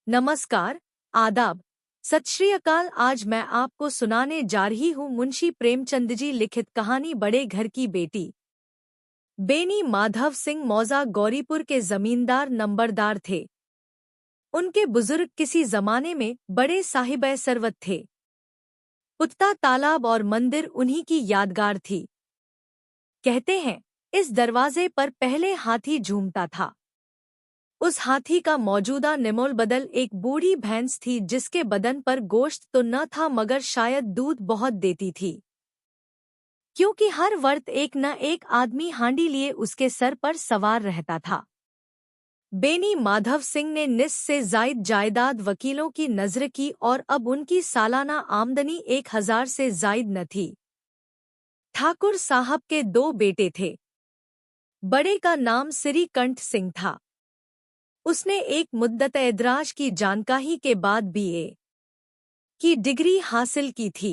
नमस्कार, आदाब, सत श्री अकाल। आज मैं आपको सुनाने जा रही हूँ मुंशी प्रेमचंद जी लिखित कहानी बड़े घर की बेटी। बेनी माधव सिंह मौजा गौरीपुर के जमींदार नंबरदार थे। उनके बुजुर्ग किसी जमाने में बड़े साहिब सरवत थे। पुख्ता तालाब और मंदिर उन्हीं की यादगार थी। कहते हैं, इस दरवाजे पर पहले हाथी झूमता था। उस हाथी का मौजूदा निमोल बदल एक बूढ़ी भैंस थी जिसके बदन पर गोश्त तो न था मगर शायद दूध बहुत देती थी, क्योंकि हर वक्त एक न एक आदमी हांडी लिए उसके सर पर सवार रहता था। बेनी माधव सिंह ने निस से जायद जायदाद वकीलों की नजर की और अब उनकी सालाना आमदनी 1000 से जायद न थी। ठाकुर साहब के 2 बेटे थे। बड़े का नाम श्रीकंठ सिंह था। उसने एक मुद्दत-ए-दराज की जानकारी के बाद बीए की डिग्री हासिल की थी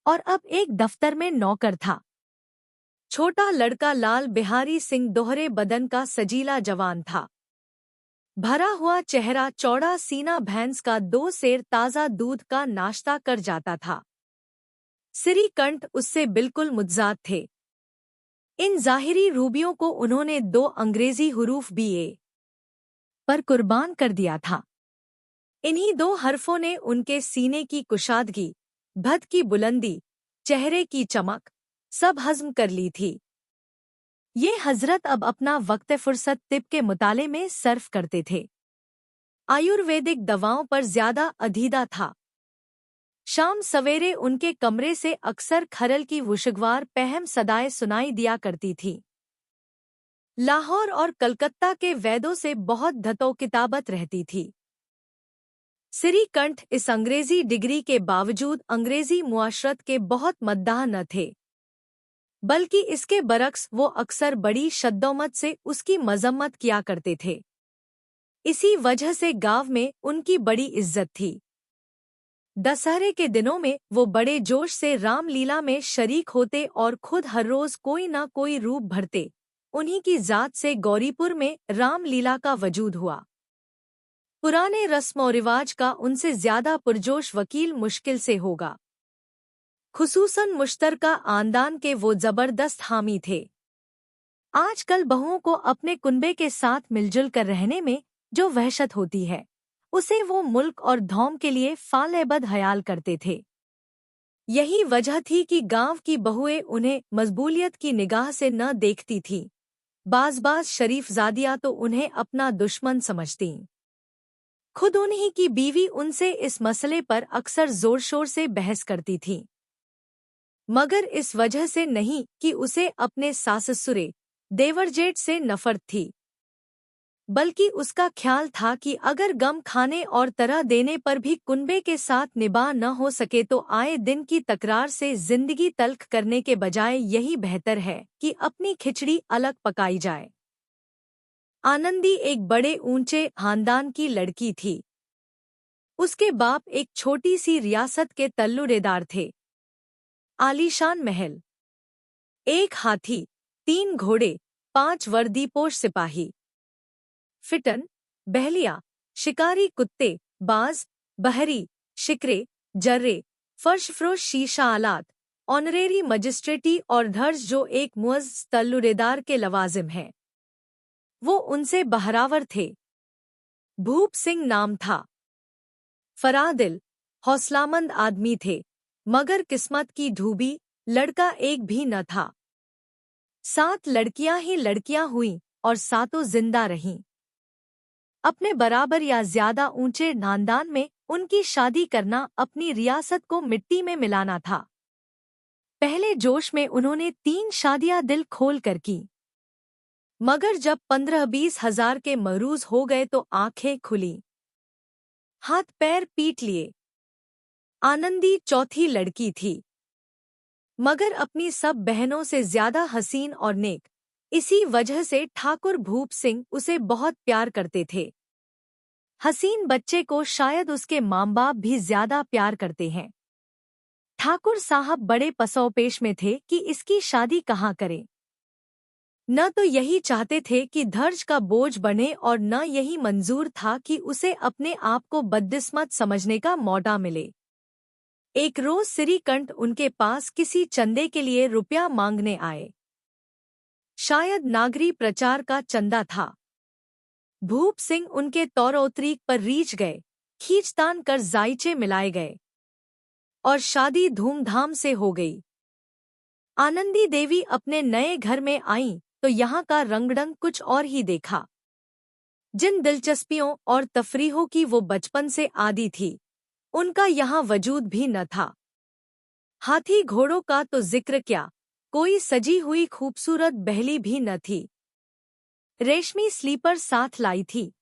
और अब एक दफ्तर में नौकर था। छोटा लड़का लाल बिहारी सिंह दोहरे बदन का सजीला जवान था। भरा हुआ चेहरा, चौड़ा सीना, भैंस का 2 सेर ताज़ा दूध का नाश्ता कर जाता था। श्रीकंठ उससे बिल्कुल मुज्जाद थे। इन ज़ाहिरी रूबियों को उन्होंने 2 अंग्रेजी हुरूफ बीए पर कुर्बान कर दिया था। इन्हीं 2 हरफों ने उनके सीने की कुशादगी, भद की बुलंदी, चेहरे की चमक सब हज़म कर ली थी। ये हजरत अब अपना वक्त फुर्सत तिब के मुताले में सर्फ करते थे। आयुर्वेदिक दवाओं पर ज्यादा अधीदा था। शाम सवेरे उनके कमरे से अक्सर खरल की वुशगवार पहम सदाएं सुनाई दिया करती थी। लाहौर और कलकत्ता के वैदों से बहुत धतो किताबत रहती थी। श्रीकंठ इस अंग्रेजी डिग्री के बावजूद अंग्रेजी मुआशरत के बहुत मद्दाह न थे, बल्कि इसके बरक्स वो अक्सर बड़ी शद्दोमत से उसकी मजम्मत किया करते थे। इसी वजह से गांव में उनकी बड़ी इज्जत थी। दशहरे के दिनों में वो बड़े जोश से रामलीला में शरीक होते और खुद हर रोज कोई न कोई रूप भरते। उन्हीं की जात से गौरीपुर में रामलीला का वजूद हुआ। पुराने रस्म और रिवाज का उनसे ज्यादा पुरजोश वकील मुश्किल से होगा। खुसूसन मुश्तरका आंदान के वो जबरदस्त हामी थे। आजकल बहुओं को अपने कुनबे के साथ मिलजुल कर रहने में जो वहशत होती है, उसे वो मुल्क और धौम के लिए फालेबद हयाल करते थे। यही वजह थी कि गांव की बहुएं उन्हें मजबूलियत की निगाह से न देखती थीं। बाज़ शरीफजादियां तो उन्हें अपना दुश्मन समझतीं। खुद उन्हीं की बीवी उनसे इस मसले पर अक्सर जोर शोर से बहस करती थी, मगर इस वजह से नहीं कि उसे अपने सास-ससुरे देवर-जेठ से नफरत थी, बल्कि उसका ख्याल था कि अगर गम खाने और तरह देने पर भी कुनबे के साथ निभा न हो सके तो आए दिन की तकरार से जिंदगी तल्ख करने के बजाय यही बेहतर है कि अपनी खिचड़ी अलग पकाई जाए। आनंदी एक बड़े ऊंचे खानदान की लड़की थी। उसके बाप एक छोटी सी रियासत के तल्लुरेदार थे। आलीशान महल, 1 हाथी, 3 घोड़े, 5 वर्दीपोश सिपाही, फिटन, बहलिया, शिकारी कुत्ते, बाज, बहरी, शिकरे, जर्रे, फर्शफ्रोश शीशा आलात, ऑनरेरी मजिस्ट्रेटी और धर्ज जो एक मुअज़्ज़ तल्लुरेदार के लवाजिम हैं। वो उनसे बहरावर थे। भूप सिंह नाम था। फरादिल, हौसलामंद आदमी थे, मगर किस्मत की ढूबी लड़का एक भी न था। 7 लड़कियां ही लड़कियां हुईं और 7 जिंदा रहीं। अपने बराबर या ज्यादा ऊंचे खानदान में उनकी शादी करना अपनी रियासत को मिट्टी में मिलाना था। पहले जोश में उन्होंने 3 शादियां दिल खोल कर की, मगर जब 15-20 हजार के मरूज हो गए तो आंखें खुली, हाथ पैर पीट लिए। आनंदी चौथी लड़की थी, मगर अपनी सब बहनों से ज्यादा हसीन और नेक। इसी वजह से ठाकुर भूप सिंह उसे बहुत प्यार करते थे। हसीन बच्चे को शायद उसके माँ बाप भी ज्यादा प्यार करते हैं। ठाकुर साहब बड़े पसौपेश में थे कि इसकी शादी कहाँ करें। न तो यही चाहते थे कि धर्ज का बोझ बने और न यही मंजूर था कि उसे अपने आप को बदकिस्मत समझने का मौका मिले। एक रोज श्रीकंठ उनके पास किसी चंदे के लिए रुपया मांगने आए। शायद नागरी प्रचार का चंदा था। भूप सिंह उनके तौर-ओ-तरीक पर रीझ गए, खींचतान कर जायचे मिलाए गए और शादी धूमधाम से हो गई। आनंदी देवी अपने नए घर में आईं तो यहाँ का रंगढंग कुछ और ही देखा। जिन दिलचस्पियों और तफरीहों की वो बचपन से आदी थी, उनका यहाँ वजूद भी न था। हाथी घोड़ों का तो जिक्र क्या, कोई सजी हुई खूबसूरत बहली भी न थी। रेशमी स्लीपर साथ लाई थी,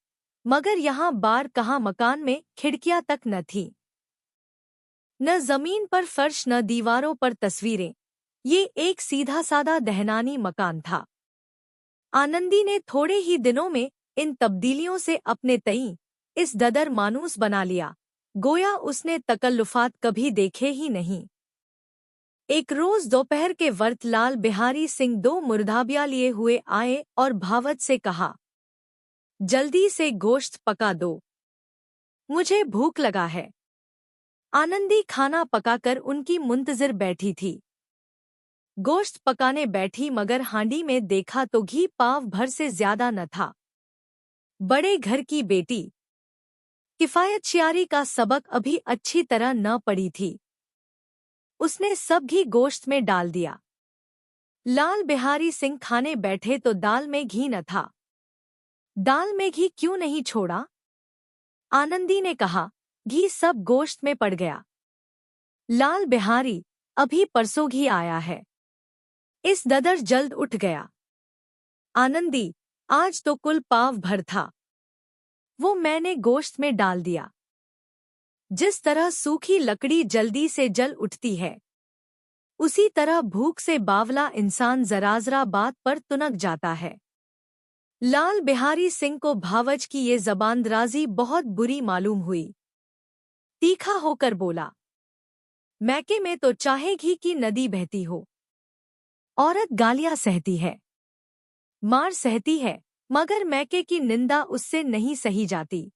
मगर यहाँ बार कहाँ मकान में खिड़कियां तक न थीं। न जमीन पर फर्श न दीवारों पर तस्वीरें, ये एक सीधा सादा दहनानी मकान था। आनंदी ने थोड़े ही दिनों में इन तब्दीलियों से अपने तई इस ददर मानूस बना लिया, गोया उसने तकल्लुफात कभी देखे ही नहीं। एक रोज दोपहर के वक्त लाल बिहारी सिंह 2 मुर्दाबिया लिए हुए आए और भावत से कहा, जल्दी से गोश्त पका दो, मुझे भूख लगा है। आनंदी खाना पकाकर उनकी मुंतजिर बैठी थी। गोश्त पकाने बैठी मगर हांडी में देखा तो घी पाव भर से ज्यादा न था। बड़े घर की बेटी, किफायतशियारी का सबक अभी अच्छी तरह न पड़ी थी। उसने सब घी गोश्त में डाल दिया। लाल बिहारी सिंह खाने बैठे तो दाल में घी न था। दाल में घी क्यों नहीं छोड़ा? आनंदी ने कहा, घी सब गोश्त में पड़ गया। लाल बिहारी, अभी परसों घी आया है। इस ददर जल्द उठ गया। आनंदी, आज तो कुल पाव भर था, वो मैंने गोश्त में डाल दिया। जिस तरह सूखी लकड़ी जल्दी से जल उठती है, उसी तरह भूख से बावला इंसान जरा बात पर तुनक जाता है। लाल बिहारी सिंह को भावच की ये जबानदराजी बहुत बुरी मालूम हुई। तीखा होकर बोला, मैके में तो चाहे घी की नदी बहती हो। औरत गालियां सहती है, मार सहती है, मगर मैके की निंदा उससे नहीं सही जाती।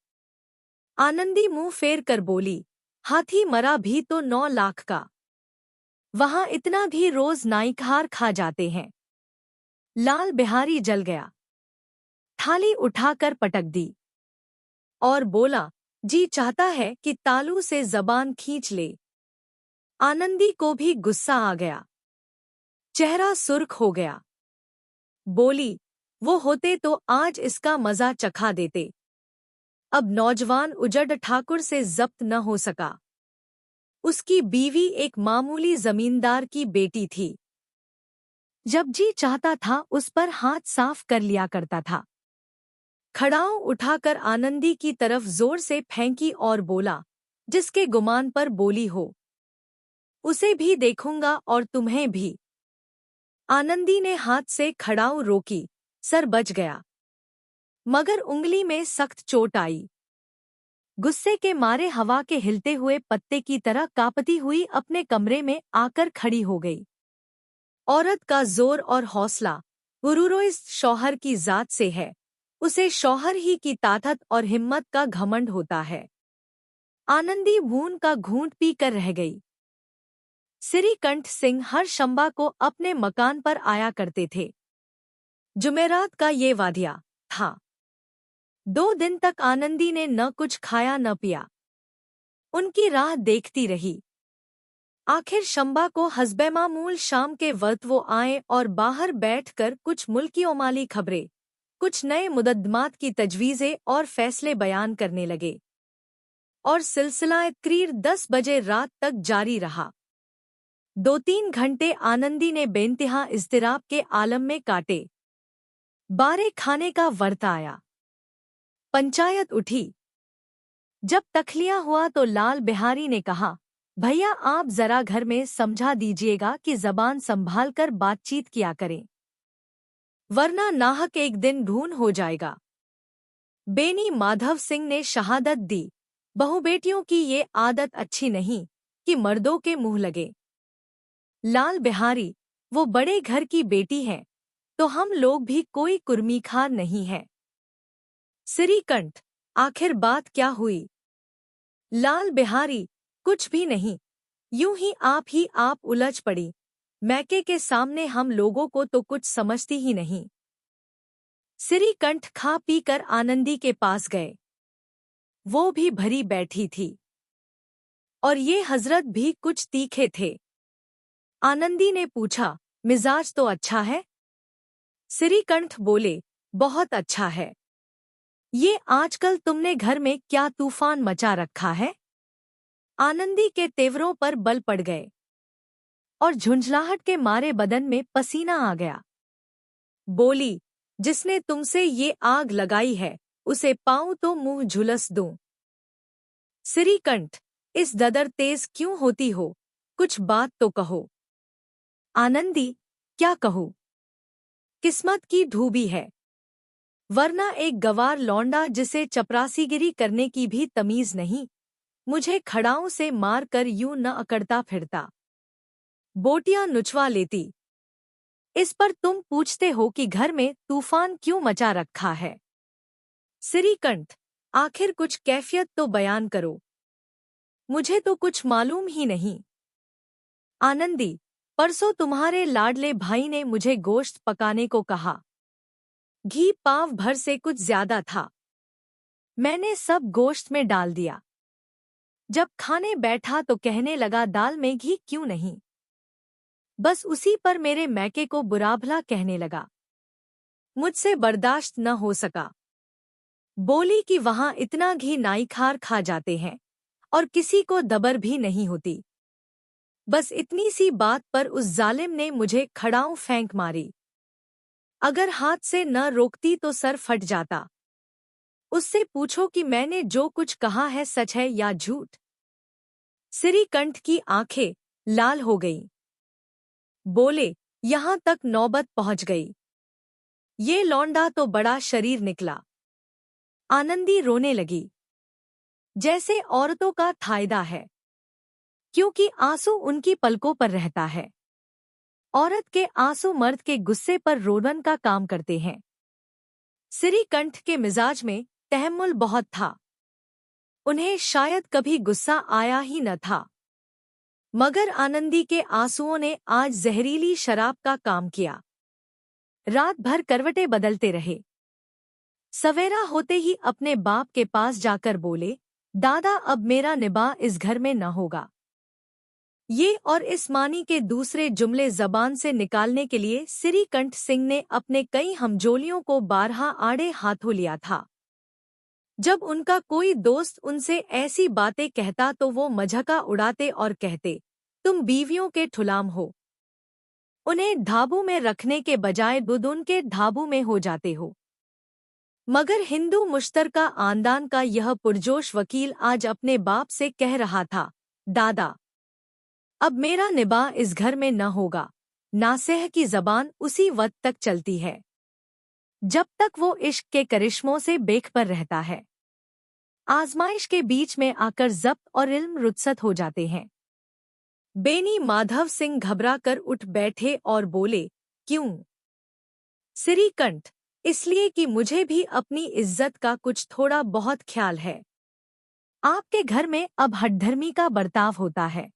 आनंदी मुंह फेर कर बोली, हाथी मरा भी तो 9 लाख का, वहां इतना भी रोज नाइकहार खा जाते हैं। लाल बिहारी जल गया, थाली उठाकर पटक दी और बोला, जी चाहता है कि तालू से जबान खींच ले। आनंदी को भी गुस्सा आ गया, चेहरा सुर्ख हो गया। बोली, वो होते तो आज इसका मजा चखा देते। अब नौजवान उजड़ ठाकुर से जब्त न हो सका। उसकी बीवी एक मामूली जमींदार की बेटी थी। जब जी चाहता था उस पर हाथ साफ कर लिया करता था। खड़ाऊ उठाकर आनंदी की तरफ जोर से फेंकी और बोला, जिसके गुमान पर बोली हो, उसे भी देखूंगा और तुम्हें भी। आनंदी ने हाथ से खड़ाऊ रोकी, सर बच गया, मगर उंगली में सख्त चोट आई। गुस्से के मारे हवा के हिलते हुए पत्ते की तरह कांपती हुई अपने कमरे में आकर खड़ी हो गई। औरत का जोर और हौसला गुरूरो इस शौहर की जात से है, उसे शौहर ही की ताकत और हिम्मत का घमंड होता है। आनंदी भून का घूंट पी कर रह गई। श्रीकंठ सिंह हर शंबा को अपने मकान पर आया करते थे। जुमेरात का ये वादिया था। 2 दिन तक आनंदी ने न कुछ खाया न पिया। उनकी राह देखती रही। आखिर शंबा को हस्बे-मामूल शाम के वक्त वो आए और बाहर बैठकर कुछ मुल्की-ओ-माली खबरें, कुछ नए मुकद्दमात की तजवीज़ें और फैसले बयान करने लगे। और सिलसिला तकरीर 10 बजे रात तक जारी रहा। 2-3 घंटे आनंदी ने बेइंतहा इज़्तिराब के आलम में काटे। बारे खाने का वर्त आया। पंचायत उठी। जब तखलिया हुआ तो लाल बिहारी ने कहा, भैया आप जरा घर में समझा दीजिएगा कि जबान संभाल कर बातचीत किया करें, वरना नाहक एक दिन ढूंढ हो जाएगा। बेनी माधव सिंह ने शहादत दी, बहुबेटियों की ये आदत अच्छी नहीं कि मर्दों के मुंह लगे। लाल बिहारी, वो बड़े घर की बेटी है, तो हम लोग भी कोई कुर्मीखार नहीं है। श्रीकंठ, आखिर बात क्या हुई? लाल बिहारी, कुछ भी नहीं, यूं ही आप उलझ पड़ी। मैके के सामने हम लोगों को तो कुछ समझती ही नहीं। श्रीकंठ खा पी कर आनंदी के पास गए। वो भी भरी बैठी थी और ये हजरत भी कुछ तीखे थे। आनंदी ने पूछा, मिजाज तो अच्छा है? श्रीकंठ बोले, बहुत अच्छा है। ये आजकल तुमने घर में क्या तूफान मचा रखा है? आनंदी के तेवरों पर बल पड़ गए और झुंझलाहट के मारे बदन में पसीना आ गया। बोली, जिसने तुमसे ये आग लगाई है उसे पाऊं तो मुंह झुलस दूं। श्रीकंठ, इस ददर तेज क्यों होती हो? कुछ बात तो कहो। आनंदी, क्या कहूं? किस्मत की धूबी है, वरना एक गवार लौंडा जिसे चपरासीगिरी करने की भी तमीज नहीं, मुझे खड़ाओं से मार कर यूं न अकड़ता फिरता, बोटियां नुचवा लेती। इस पर तुम पूछते हो कि घर में तूफान क्यों मचा रखा है? श्रीकंठ, आखिर कुछ कैफियत तो बयान करो, मुझे तो कुछ मालूम ही नहीं। आनंदी, परसों तुम्हारे लाडले भाई ने मुझे गोश्त पकाने को कहा। घी पाव भर से कुछ ज्यादा था। मैंने सब गोश्त में डाल दिया। जब खाने बैठा तो कहने लगा, दाल में घी क्यों नहीं? बस उसी पर मेरे मैके को बुरा-भला कहने लगा। मुझसे बर्दाश्त न हो सका। बोली कि वहां इतना घी नाईखार खा जाते हैं और किसी को दबर भी नहीं होती। बस इतनी सी बात पर उस जालिम ने मुझे खड़ाऊं फेंक मारी। अगर हाथ से न रोकती तो सर फट जाता। उससे पूछो कि मैंने जो कुछ कहा है सच है या झूठ। श्रीकंठ की आंखें लाल हो गईं। बोले, यहां तक नौबत पहुंच गई। ये लौंडा तो बड़ा शरीर निकला। आनंदी रोने लगी, जैसे औरतों का फायदा है, क्योंकि आंसू उनकी पलकों पर रहता है। औरत के आंसू मर्द के गुस्से पर रोदन का काम करते हैं। श्रीकंठ के मिजाज में तहम्मुल बहुत था। उन्हें शायद कभी गुस्सा आया ही न था। मगर आनंदी के आंसुओं ने आज जहरीली शराब का काम किया। रात भर करवटें बदलते रहे। सवेरा होते ही अपने बाप के पास जाकर बोले, दादा अब मेरा निबाह इस घर में न होगा। ये और इस मानी के दूसरे जुमले जबान से निकालने के लिए श्रीकंठ सिंह ने अपने कई हमजोलियों को बारहा आड़े हाथों लिया था। जब उनका कोई दोस्त उनसे ऐसी बातें कहता तो वो मजाका उड़ाते और कहते, तुम बीवियों के ठुलाम हो। उन्हें ढाबू में रखने के बजाय खुद उनके ढाबू में हो जाते हो। मगर हिंदू मुश्तरका आंदान का यह पुरजोश वकील आज अपने बाप से कह रहा था, दादा अब मेरा निबाह इस घर में न होगा। नासेह की जबान उसी वक्त तक चलती है जब तक वो इश्क के करिश्मों से बेखबर रहता है। आजमाइश के बीच में आकर जब्त और इल्म रुखसत हो जाते हैं। बेनी माधव सिंह घबरा कर उठ बैठे और बोले, क्यों? श्रीकंठ, इसलिए कि मुझे भी अपनी इज्जत का कुछ थोड़ा बहुत ख्याल है। आपके घर में अब हठधर्मी का बर्ताव होता है।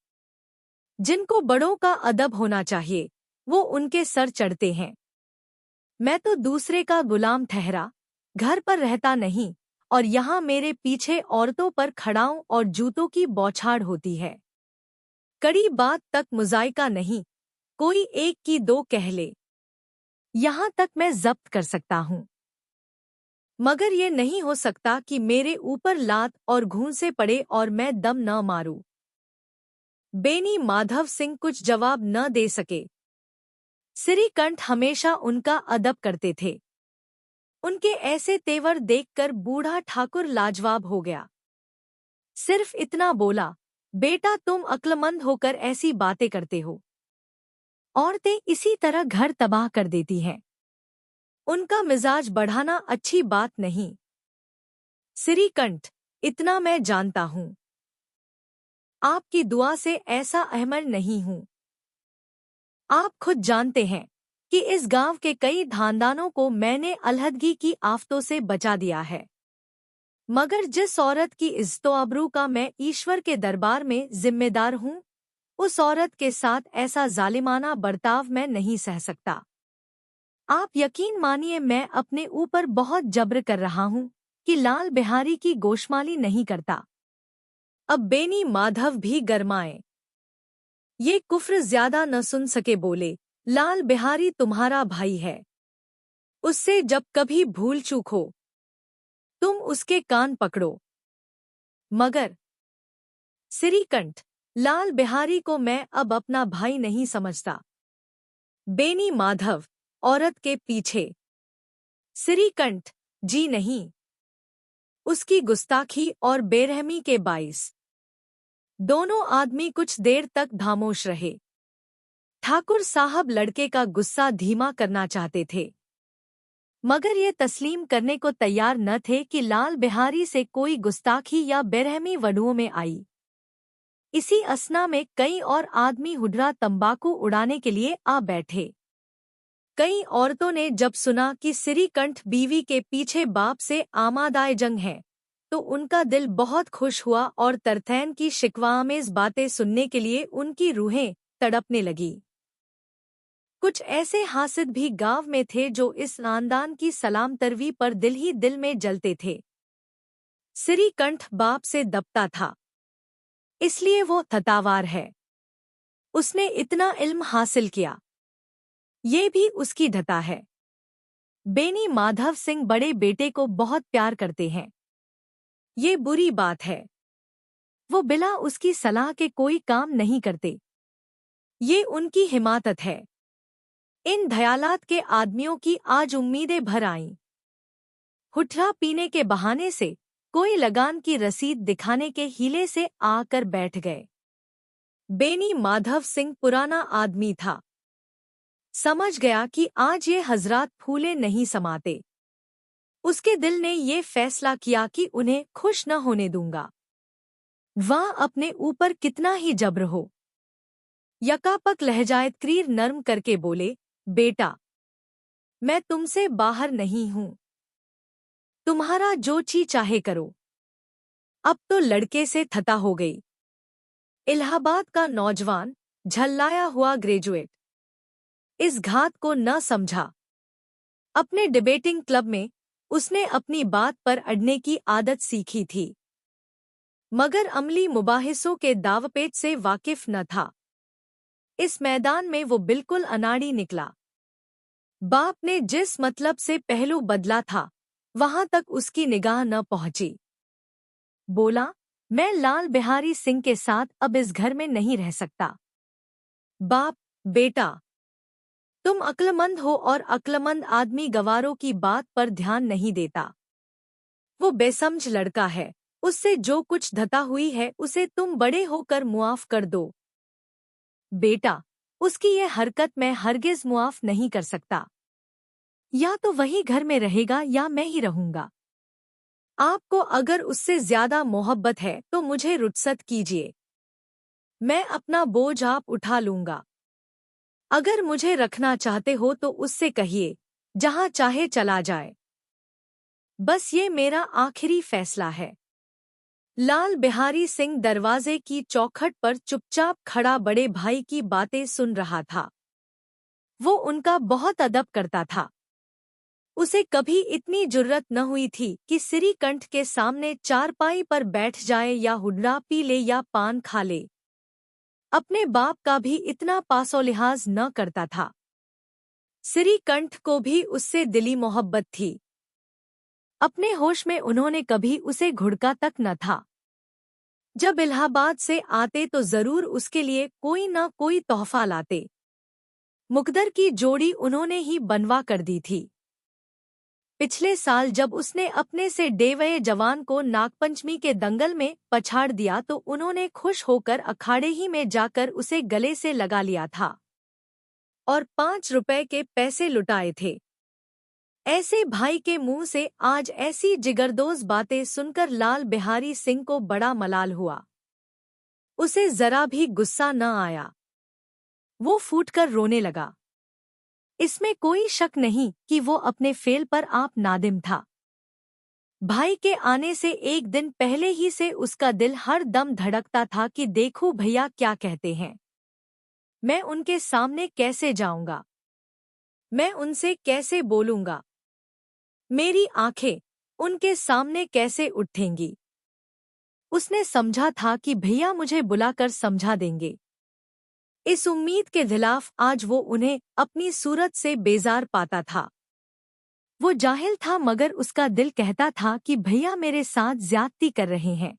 जिनको बड़ों का अदब होना चाहिए वो उनके सर चढ़ते हैं। मैं तो दूसरे का गुलाम ठहरा, घर पर रहता नहीं, और यहाँ मेरे पीछे औरतों पर खड़ाऊं और जूतों की बौछार होती है। कड़ी बात तक मुजायका नहीं, कोई एक की दो कह ले, यहाँ तक मैं जब्त कर सकता हूँ। मगर ये नहीं हो सकता कि मेरे ऊपर लात और घूंसे पड़े और मैं दम न मारूं। बेनी माधव सिंह कुछ जवाब न दे सके। श्रीकंठ हमेशा उनका अदब करते थे। उनके ऐसे तेवर देखकर बूढ़ा ठाकुर लाजवाब हो गया। सिर्फ इतना बोला, बेटा तुम अक्लमंद होकर ऐसी बातें करते हो। औरतें इसी तरह घर तबाह कर देती हैं। उनका मिजाज बढ़ाना अच्छी बात नहीं। श्रीकंठ, इतना मैं जानता हूँ। आपकी दुआ से ऐसा अहमल नहीं हूँ। आप खुद जानते हैं कि इस गांव के कई खानदानों को मैंने अलहदगी की आफतों से बचा दिया है, मगर जिस औरत की इज्जतो आबरू का मैं ईश्वर के दरबार में जिम्मेदार हूँ, उस औरत के साथ ऐसा जालिमाना बर्ताव मैं नहीं सह सकता। आप यकीन मानिए मैं अपने ऊपर बहुत जब्र कर रहा हूँ कि लाल बिहारी की गोशमाली नहीं करता। अब बेनी माधव भी गरमाए। ये कुफ्र ज्यादा न सुन सके बोले, लाल बिहारी तुम्हारा भाई है, उससे जब कभी भूल चूक हो तुम उसके कान पकड़ो। मगर सिरीकंठ, लाल बिहारी को मैं अब अपना भाई नहीं समझता। बेनी माधव, औरत के पीछे। सिरीकंठ, जी नहीं। उसकी गुस्ताखी और बेरहमी के बाइस दोनों आदमी कुछ देर तक खामोश रहे। ठाकुर साहब लड़के का गुस्सा धीमा करना चाहते थे, मगर ये तस्लीम करने को तैयार न थे कि लाल बिहारी से कोई गुस्ताखी या बेरहमी वडुओं में आई। इसी असना में कई और आदमी हुड्डा तंबाकू उड़ाने के लिए आ बैठे। कई औरतों ने जब सुना कि सिरीकंठ बीवी के पीछे बाप से आमादाए जंग है, तो उनका दिल बहुत खुश हुआ और तरथैन की शिकवामेज बातें सुनने के लिए उनकी रूहें तड़पने लगी। कुछ ऐसे हासिद भी गांव में थे जो इस खानदान की सलाम तरवी पर दिल ही दिल में जलते थे। सिरीकंठ बाप से दबता था, इसलिए वो थतावार है। उसने इतना इल्म हासिल किया, ये भी उसकी धता है। बेनी माधव सिंह बड़े बेटे को बहुत प्यार करते हैं, ये बुरी बात है। वो बिना उसकी सलाह के कोई काम नहीं करते, ये उनकी हिमाकत है। इन दयालात के आदमियों की आज उम्मीदें भर आईं। हुट्ठा पीने के बहाने से कोई लगान की रसीद दिखाने के हीले से आकर बैठ गए। बेनी माधव सिंह पुराना आदमी था, समझ गया कि आज ये हजरात फूले नहीं समाते। उसके दिल ने ये फैसला किया कि उन्हें खुश न होने दूंगा, वह अपने ऊपर कितना ही जब्र हो। यकापक लहजायत क्रीर नर्म करके बोले, बेटा, मैं तुमसे बाहर नहीं हूं, तुम्हारा जो ची चाहे करो। अब तो लड़के से थता हो गई। इलाहाबाद का नौजवान, झल्लाया हुआ ग्रेजुएट, इस घात को न समझा। अपने डिबेटिंग क्लब में उसने अपनी बात पर अड़ने की आदत सीखी थी, मगर अमली मुबाहिसों के दावपेच से वाकिफ न था। इस मैदान में वो बिल्कुल अनाड़ी निकला। बाप ने जिस मतलब से पहलू बदला था, वहां तक उसकी निगाह न पहुंची। बोला, मैं लाल बिहारी सिंह के साथ अब इस घर में नहीं रह सकता। बाप, बेटा, तुम अक्लमंद हो और अक्लमंद आदमी गवारों की बात पर ध्यान नहीं देता। वो बेसमझ लड़का है, उससे जो कुछ धता हुई है उसे तुम बड़े होकर मुआफ कर दो। बेटा, उसकी ये हरकत मैं हरगिज मुआफ नहीं कर सकता। या तो वही घर में रहेगा या मैं ही रहूंगा। आपको अगर उससे ज्यादा मोहब्बत है तो मुझे रुखसत कीजिए, मैं अपना बोझ आप उठा लूंगा। अगर मुझे रखना चाहते हो तो उससे कहिए, जहां चाहे चला जाए। बस ये मेरा आखिरी फैसला है। लाल बिहारी सिंह दरवाजे की चौखट पर चुपचाप खड़ा बड़े भाई की बातें सुन रहा था। वो उनका बहुत अदब करता था। उसे कभी इतनी जुर्रत न हुई थी कि सिरीकंठ के सामने चारपाई पर बैठ जाए या हुड्डा पी ले या पान खा ले। अपने बाप का भी इतना पासो लिहाज न करता था। सिरीकंठ को भी उससे दिली मोहब्बत थी। अपने होश में उन्होंने कभी उसे घुड़का तक न था। जब इलाहाबाद से आते तो जरूर उसके लिए कोई न कोई तोहफा लाते। मुकद्दर की जोड़ी उन्होंने ही बनवा कर दी थी। पिछले साल जब उसने अपने से डेवये जवान को नागपंचमी के दंगल में पछाड़ दिया तो उन्होंने खुश होकर अखाड़े ही में जाकर उसे गले से लगा लिया था और 5 रुपए के पैसे लुटाए थे। ऐसे भाई के मुंह से आज ऐसी जिगरदोज बातें सुनकर लाल बिहारी सिंह को बड़ा मलाल हुआ। उसे जरा भी गुस्सा न आया। वो फूटकर रोने लगा। इसमें कोई शक नहीं कि वो अपने फेल पर आप नादिम था। भाई के आने से एक दिन पहले ही से उसका दिल हर दम धड़कता था कि देखो भैया क्या कहते हैं। मैं उनके सामने कैसे जाऊंगा, मैं उनसे कैसे बोलूंगा, मेरी आंखें उनके सामने कैसे उठेंगी। उसने समझा था कि भैया मुझे बुलाकर समझा देंगे। इस उम्मीद के खिलाफ आज वो उन्हें अपनी सूरत से बेजार पाता था। वो जाहिल था मगर उसका दिल कहता था कि भैया मेरे साथ ज्यादती कर रहे हैं।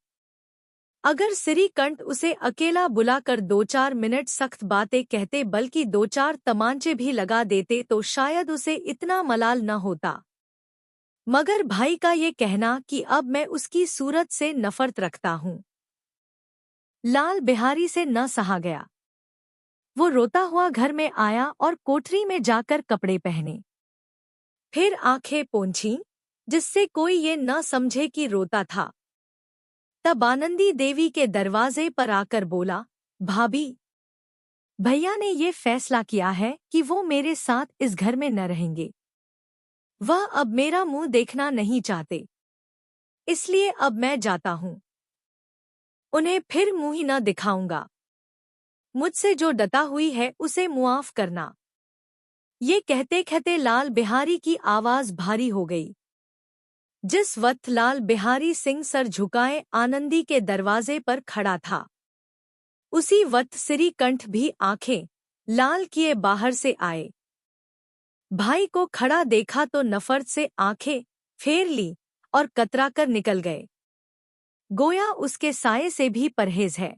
अगर श्रीकंठ उसे अकेला बुलाकर 2-4 मिनट सख्त बातें कहते बल्कि 2-4 तमांचे भी लगा देते तो शायद उसे इतना मलाल न होता। मगर भाई का ये कहना कि अब मैं उसकी सूरत से नफरत रखता हूँ, लाल बिहारी से न सहा गया। वो रोता हुआ घर में आया और कोठरी में जाकर कपड़े पहने, फिर आंखें पोंछीं जिससे कोई ये न समझे कि रोता था। तब आनंदी देवी के दरवाजे पर आकर बोला, भाभी, भैया ने ये फैसला किया है कि वो मेरे साथ इस घर में न रहेंगे। वह अब मेरा मुंह देखना नहीं चाहते, इसलिए अब मैं जाता हूँ। उन्हें फिर मुंह ही न दिखाऊंगा। मुझसे जो डता हुई है उसे मुआफ करना। ये कहते कहते लाल बिहारी की आवाज भारी हो गई। जिस वक्त लाल बिहारी सिंह सर झुकाए आनंदी के दरवाजे पर खड़ा था, उसी वक्त श्रीकंठ भी आंखें लाल किए बाहर से आए। भाई को खड़ा देखा तो नफरत से आंखें फेर ली और कतराकर निकल गए। गोया उसके साये से भी परहेज है।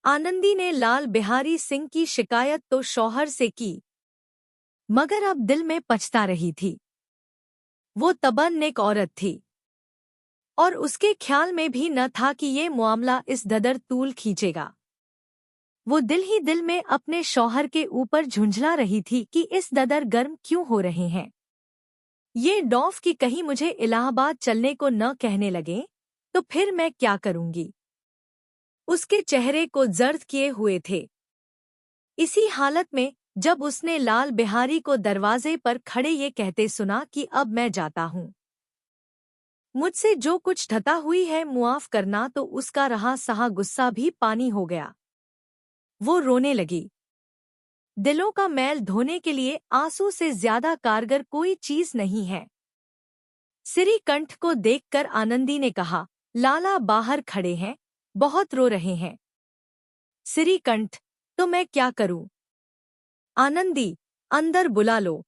आनंदी ने लाल बिहारी सिंह की शिकायत तो शौहर से की, मगर अब दिल में पछता रही थी। वो तबन नेक औरत थी और उसके ख्याल में भी न था कि ये मामला इस ददर तूल खींचेगा। वो दिल ही दिल में अपने शौहर के ऊपर झुंझला रही थी कि इस ददर गर्म क्यों हो रहे हैं। ये डॉफ कि कहीं मुझे इलाहाबाद चलने को न कहने लगे तो फिर मैं क्या करूंगी। उसके चेहरे को जर्द किए हुए थे। इसी हालत में जब उसने लाल बिहारी को दरवाजे पर खड़े ये कहते सुना कि अब मैं जाता हूँ, मुझसे जो कुछ ढता हुई है मुआफ करना, तो उसका रहा सहा गुस्सा भी पानी हो गया। वो रोने लगी। दिलों का मैल धोने के लिए आंसू से ज्यादा कारगर कोई चीज नहीं है। श्रीकंठ को देखकर आनंदी ने कहा, लाला बाहर खड़े हैं, बहुत रो रहे हैं। श्रीकंठ, तो मैं क्या करूं? आनंदी, अंदर बुला लो।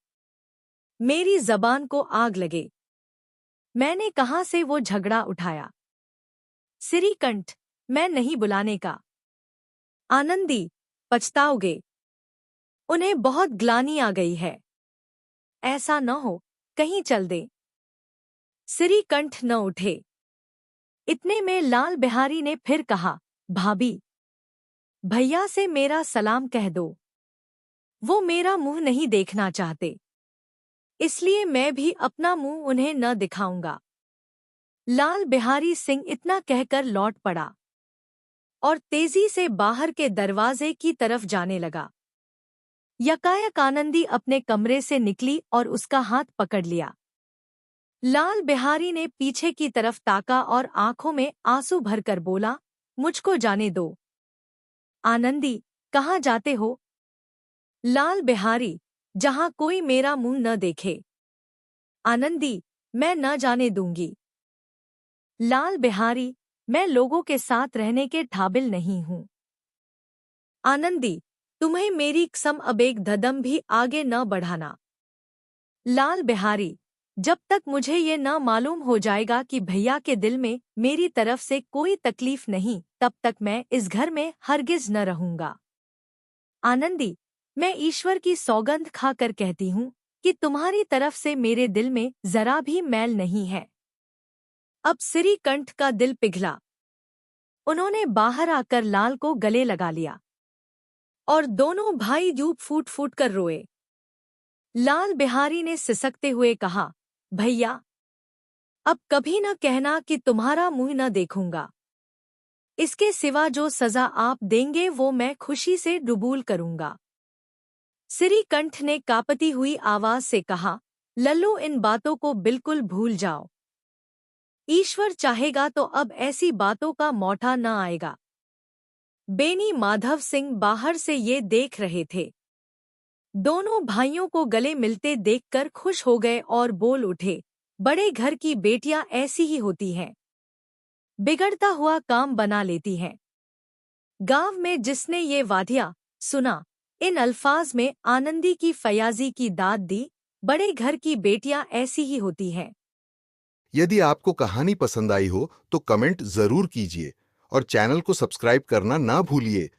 मेरी जबान को आग लगे, मैंने कहाँ से वो झगड़ा उठाया। श्रीकंठ, मैं नहीं बुलाने का। आनंदी, पछताओगे, उन्हें बहुत ग्लानि आ गई है। ऐसा न हो कहीं चल दे। श्रीकंठ न उठे। इतने में लाल बिहारी ने फिर कहा, भाभी, भैया से मेरा सलाम कह दो। वो मेरा मुंह नहीं देखना चाहते, इसलिए मैं भी अपना मुंह उन्हें न दिखाऊंगा। लाल बिहारी सिंह इतना कहकर लौट पड़ा और तेजी से बाहर के दरवाजे की तरफ जाने लगा। यकायक आनंदी अपने कमरे से निकली और उसका हाथ पकड़ लिया। लाल बिहारी ने पीछे की तरफ ताका और आंखों में आंसू भरकर बोला, मुझको जाने दो। आनंदी, कहाँ जाते हो? लाल बिहारी, जहाँ कोई मेरा मुंह न देखे। आनंदी, मैं न जाने दूंगी। लाल बिहारी, मैं लोगों के साथ रहने के ठाबिल नहीं हूँ। आनंदी, तुम्हें मेरी कसम अब एक धदम भी आगे न बढ़ाना। लाल बिहारी, जब तक मुझे ये न मालूम हो जाएगा कि भैया के दिल में मेरी तरफ से कोई तकलीफ नहीं, तब तक मैं इस घर में हरगिज न रहूंगा। आनंदी, मैं ईश्वर की सौगंध खाकर कहती हूँ कि तुम्हारी तरफ से मेरे दिल में जरा भी मैल नहीं है। अब श्रीकंठ का दिल पिघला। उन्होंने बाहर आकर लाल को गले लगा लिया और दोनों भाई यूं फूट फूट कर रोए। लाल बिहारी ने सिसकते हुए कहा, भैया, अब कभी न कहना कि तुम्हारा मुंह न देखूंगा। इसके सिवा जो सजा आप देंगे वो मैं खुशी से कबूल करूंगा। सिरीकंठ ने कांपती हुई आवाज से कहा, लल्लू इन बातों को बिल्कुल भूल जाओ। ईश्वर चाहेगा तो अब ऐसी बातों का मौका न आएगा। बेनी माधव सिंह बाहर से ये देख रहे थे। दोनों भाइयों को गले मिलते देखकर खुश हो गए और बोल उठे, बड़े घर की बेटियां ऐसी ही होती हैं, बिगड़ता हुआ काम बना लेती हैं। गांव में जिसने ये वादिया सुना, इन अल्फाज में आनंदी की फयाजी की दाद दी, बड़े घर की बेटियां ऐसी ही होती हैं। यदि आपको कहानी पसंद आई हो तो कमेंट जरूर कीजिए और चैनल को सब्सक्राइब करना ना भूलिए